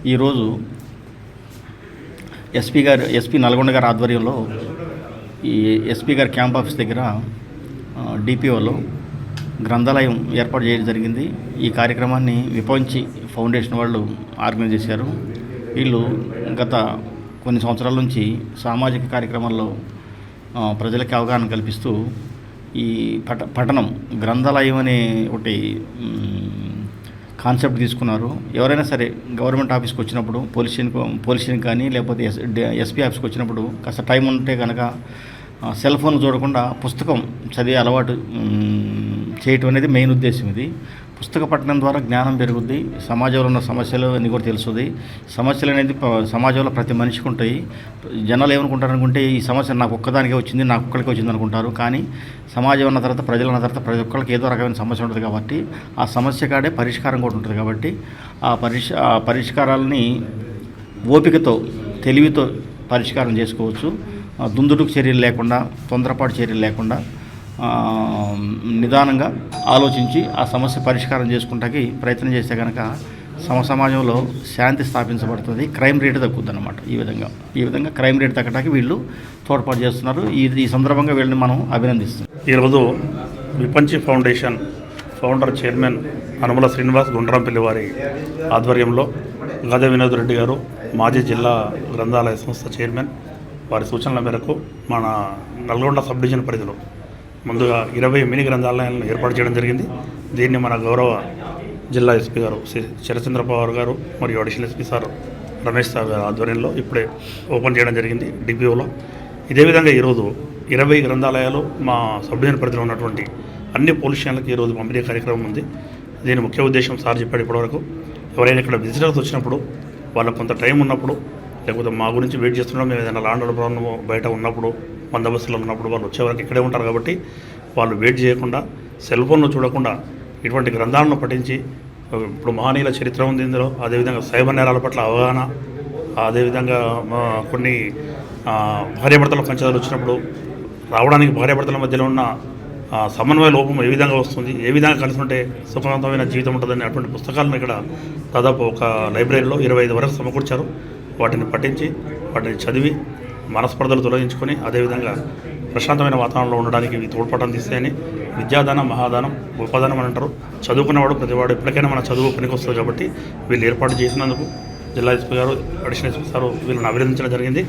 ఈరోజు ఎస్పీ నల్గొండ గారి ఆధ్వర్యంలో ఈ ఎస్పీ గారి క్యాంప్ ఆఫీస్ దగ్గర డిపిఓలో గ్రంథాలయం ఏర్పాటు చేయడం జరిగింది. ఈ కార్యక్రమాన్ని విపంచి ఫౌండేషన్ వాళ్ళు ఆర్గనైజ్ చేశారు. వీళ్ళు గత కొన్ని సంవత్సరాల నుంచి సామాజిక కార్యక్రమాల్లో ప్రజలకి అవగాహన కల్పిస్తూ ఈ పఠనం గ్రంథాలయం అనే ఒకటి కాన్సెప్ట్ తీసుకున్నారు. ఎవరైనా సరే గవర్నమెంట్ ఆఫీస్కి వచ్చినప్పుడు పోలీస్ స్టేషన్ కానీ లేకపోతే ఎస్పీ ఆఫీస్కి వచ్చినప్పుడు కాస్త టైం ఉంటే కనుక సెల్ ఫోన్ చూడకుండా పుస్తకం చదివే అలవాటు చేయటం అనేది మెయిన్ ఉద్దేశం. ఇది పుస్తక పఠనం ద్వారా జ్ఞానం పెరుగుద్ది, సమాజంలో ఉన్న సమస్యలు అన్నీ కూడా తెలుస్తుంది. సమస్యలు అనేది సమాజంలో ప్రతి మనిషికి ఉంటాయి. జనాలు ఏమనుకుంటారు అనుకుంటే ఈ సమస్య నాకు ఒక్కదానికే వచ్చింది, నాకు ఒక్కడికే వచ్చింది అనుకుంటారు. కానీ సమాజం ఉన్న తర్వాత ప్రజలు ఉన్న తర్వాత ప్రతి ఒక్కరికి ఏదో రకమైన సమస్య ఉంటుంది కాబట్టి ఆ సమస్య కాడే పరిష్కారం కూడా ఉంటుంది. కాబట్టి ఆ పరిష్కారాలని ఓపికతో తెలివితో పరిష్కారం చేసుకోవచ్చు. దుందుడుకు చర్యలు లేకుండా, తొందరపాటు చర్యలు లేకుండా నిదానంగా ఆలోచించి ఆ సమస్య పరిష్కారం చేసుకుంటాకి ప్రయత్నం చేస్తే కనుక సమాజంలో శాంతి స్థాపించబడుతుంది, క్రైమ్ రేట్ తగ్గుద్ది అన్నమాట. ఈ విధంగా క్రైమ్ రేట్ తగ్గడానికి వీళ్ళు తోడ్పాటు చేస్తున్నారు. ఈ సందర్భంగా వీళ్ళని మనం అభినందిస్తున్నాం. ఈరోజు Vipanchi foundation founder chairman Anumala Srinivas Gundrampalli వారి ఆధ్వర్యంలో గద వినోద్ రెడ్డి గారు మాజీ జిల్లా గ్రంథాలయ సంస్థ చైర్మన్ వారి సూచనల మేరకు మన నల్గొండ సబ్ డివిజన్ పరిధిలో ముందుగా 20 మినీ గ్రంథాలయాలను ఏర్పాటు చేయడం జరిగింది. దీన్ని మన గౌరవ జిల్లా ఎస్పీ గారు శరచంద్ర పవార్ గారు మరియు additional SP sir Ramesh sir గారు ఆధ్వర్యంలో ఇప్పుడే ఓపెన్ చేయడం జరిగింది డిపిఓలో. ఇదే విధంగా ఈరోజు 20 గ్రంథాలయాలు మా సబ్ డివిజన్ పరిధిలో ఉన్నటువంటి అన్ని పోలీస్ స్టేషన్లకు ఈరోజు పంపిణీ కార్యక్రమం ఉంది. దీని ముఖ్య ఉద్దేశం సార్ చెప్పాడు ఇప్పటివరకు, ఎవరైనా ఇక్కడ విజిటర్స్ వచ్చినప్పుడు వాళ్ళకు కొంత టైం ఉన్నప్పుడు, లేకపోతే మా గురించి వెయిట్ చేస్తున్నాం, మేము ఏదైనా లాండ్ ఆర్డర్ ప్రాబ్లమ్ బయట ఉన్నప్పుడు, బందోబస్తులో ఉన్నప్పుడు వాళ్ళు వచ్చేవరకు ఇక్కడే ఉంటారు. కాబట్టి వాళ్ళు వెయిట్ చేయకుండా, సెల్ ఫోన్లో చూడకుండా ఇటువంటి గ్రంథాలను పఠించి, ఇప్పుడు మహనీయుల చరిత్ర ఉంది ఇందులో, అదేవిధంగా సైబర్ నేరాల పట్ల అవగాహన, అదేవిధంగా కొన్ని భార్యాభర్తల పంచదాలు వచ్చినప్పుడు రావడానికి భార్యాభర్తల మధ్యలో ఉన్న సమన్వయ లోపం ఏ విధంగా వస్తుంది, ఏ విధంగా కలిసి ఉంటే సుఖవంతమైన జీవితం ఉంటుందని అటువంటి పుస్తకాలను ఇక్కడ దాదాపు ఒక లైబ్రరీలో 25 వరకు సమకూర్చారు. వాటిని పఠించి వాటిని చదివి మనస్పర్ధలు తొలగించుకొని అదేవిధంగా ప్రశాంతమైన వాతావరణంలో ఉండడానికి ఇవి తోడ్పడడం తీస్తాయని విద్యాదానం మహాదానం గొప్పదానం అని అంటారు. చదువుకున్నవాడు ప్రతివాడు ఎప్పటికైనా మన చదువు పనికొస్తుంది. కాబట్టి వీళ్ళు ఏర్పాటు చేసినందుకు జిల్లా ఎస్పీ గారు, అడిషనల్ ఎస్పీ గారు వీళ్ళని అభినందించడం జరిగింది.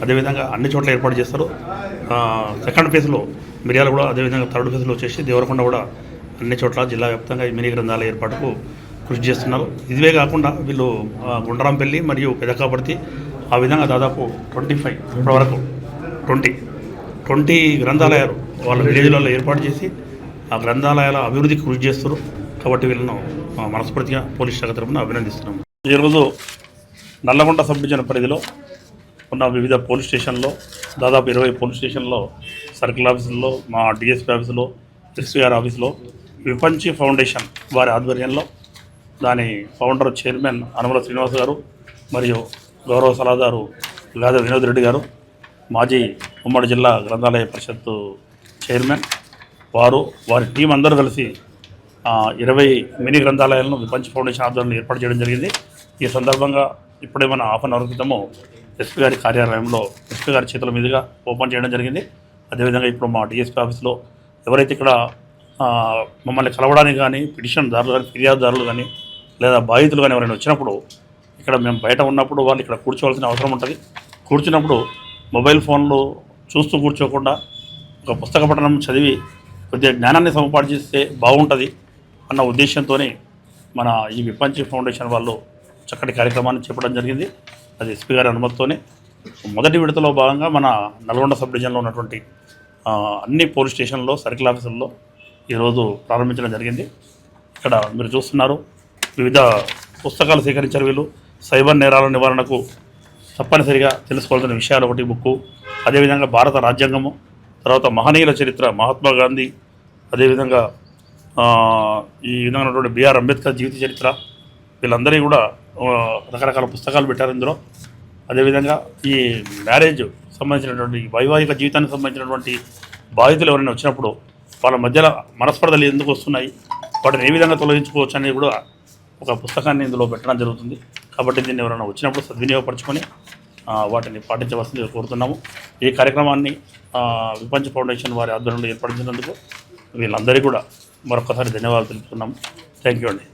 అదేవిధంగా అన్ని చోట్ల ఏర్పాటు చేస్తారు. సెకండ్ ఫేజ్లో మిర్యాల కూడా, అదేవిధంగా థర్డ్ ఫేజ్లో వచ్చేసి దేవరకొండ కూడా అన్ని చోట్ల జిల్లా వ్యాప్తంగా ఈ మినీ గ్రంథాలయ ఏర్పాటుకు కృషి చేస్తున్నారు. ఇదివే కాకుండా వీళ్ళు గుండ్రాంపల్లి మరియు పెదకాపర్తి ఆ విధంగా దాదాపు 25 ఇప్పటివరకు 20 గ్రంథాలయాలు వాళ్ళ విలేజ్లలో ఏర్పాటు చేసి ఆ గ్రంథాలయాల అభివృద్ధికి కృషి చేస్తారు. కాబట్టి వీళ్ళను మనస్ఫూర్తిగా పోలీస్ శాఖ తరఫున అభినందిస్తున్నాము. ఈరోజు నల్లగొండ సబ్ డివిజన్ పరిధిలో ఉన్న వివిధ పోలీస్ స్టేషన్లో దాదాపు 20 పోలీస్ స్టేషన్లో, సర్కిల్ ఆఫీసుల్లో, మా డిఎస్పీ ఆఫీసులో, ఎస్పీఆర్ ఆఫీసులో విపంచి ఫౌండేషన్ వారి ఆధ్వర్యంలో దాని ఫౌండర్ చైర్మన్ అనుమల శ్రీనివాస్ గారు మరియు గౌరవ సలహాదారు గద వినోద్ రెడ్డి గారు, మాజీ ఉమ్మడి జిల్లా గ్రంథాలయ పరిషత్ చైర్మన్ వారి టీం అందరూ కలిసి 20 మినీ గ్రంథాలయాలను విపంచి ఫౌండేషన్ ఆధ్వర్యంలో ఏర్పాటు చేయడం జరిగింది. ఈ సందర్భంగా ఇప్పుడే మన హాఫ్ అన్ అవర్ క్రితము ఎస్పీ గారి కార్యాలయంలో ఎస్పీ గారి చేతుల మీదుగా ఓపెన్ చేయడం జరిగింది. అదేవిధంగా ఇప్పుడు మా డిఎస్పీ ఆఫీస్లో ఎవరైతే ఇక్కడ మమ్మల్ని కలవడానికి కానీ పిటిషన్దారులు కానీ, ఫిర్యాదుదారులు కానీ, లేదా బాధితులు కానీ ఎవరైనా వచ్చినప్పుడు ఇక్కడ మేము బయట ఉన్నప్పుడు వాళ్ళు ఇక్కడ కూర్చోవాల్సిన అవసరం ఉంటుంది. కూర్చున్నప్పుడు మొబైల్ ఫోన్లు చూస్తూ కూర్చోకుండా ఒక పుస్తక పఠనం చదివి కొద్దిగా జ్ఞానాన్ని సముపాటు చేస్తే బాగుంటుంది అన్న ఉద్దేశంతోనే మన ఈ విపంచి ఫౌండేషన్ వాళ్ళు చక్కటి కార్యక్రమాన్ని చెప్పడం జరిగింది. అది ఎస్పీ గారి అనుమతితోనే మొదటి విడతలో భాగంగా మన నల్గొండ సబ్ డివిజన్లో ఉన్నటువంటి అన్ని పోలీస్ స్టేషన్లో, సర్కిల్ ఆఫీసుల్లో ఈరోజు ప్రారంభించడం జరిగింది. ఇక్కడ మీరు చూస్తున్నారు వివిధ పుస్తకాలు సేకరించారు వీళ్ళు. సైబర్ నేరాల నివారణకు తప్పనిసరిగా తెలుసుకోవాల్సిన విషయాలు ఒకటి బుక్కు, అదేవిధంగా భారత రాజ్యాంగము, తర్వాత మహనీయుల చరిత్ర, మహాత్మా గాంధీ, అదేవిధంగా ఈ విధంగా ఉన్నటువంటి బిఆర్ అంబేద్కర్ జీవిత చరిత్ర, వీళ్ళందరినీ కూడా రకరకాల పుస్తకాలు పెట్టారు ఇందులో. అదేవిధంగా ఈ మ్యారేజ్ సంబంధించినటువంటి వైవాహిక జీవితానికి సంబంధించినటువంటి బాధితులు ఎవరైనా వచ్చినప్పుడు వాళ్ళ మధ్యలో మనస్పర్ధలు ఎందుకు వస్తున్నాయి, వాటిని ఏ విధంగా తొలగించుకోవచ్చు అనేది కూడా ఒక పుస్తకాన్ని ఇందులో పెట్టడం జరుగుతుంది. కాబట్టి దీన్ని ఎవరైనా వచ్చినప్పుడు సద్వినియోగపరచుకొని వాటిని పాటించవలసిందిగా కోరుతున్నాము. ఈ కార్యక్రమాన్ని విపంచ్ ఫౌండేషన్ వారి ఆధ్వర్యంలో ఏర్పడినందుకు వీళ్ళందరికీ కూడా మరొకసారి ధన్యవాదాలు తెలుపుతున్నాము. థ్యాంక్ యూ అండి.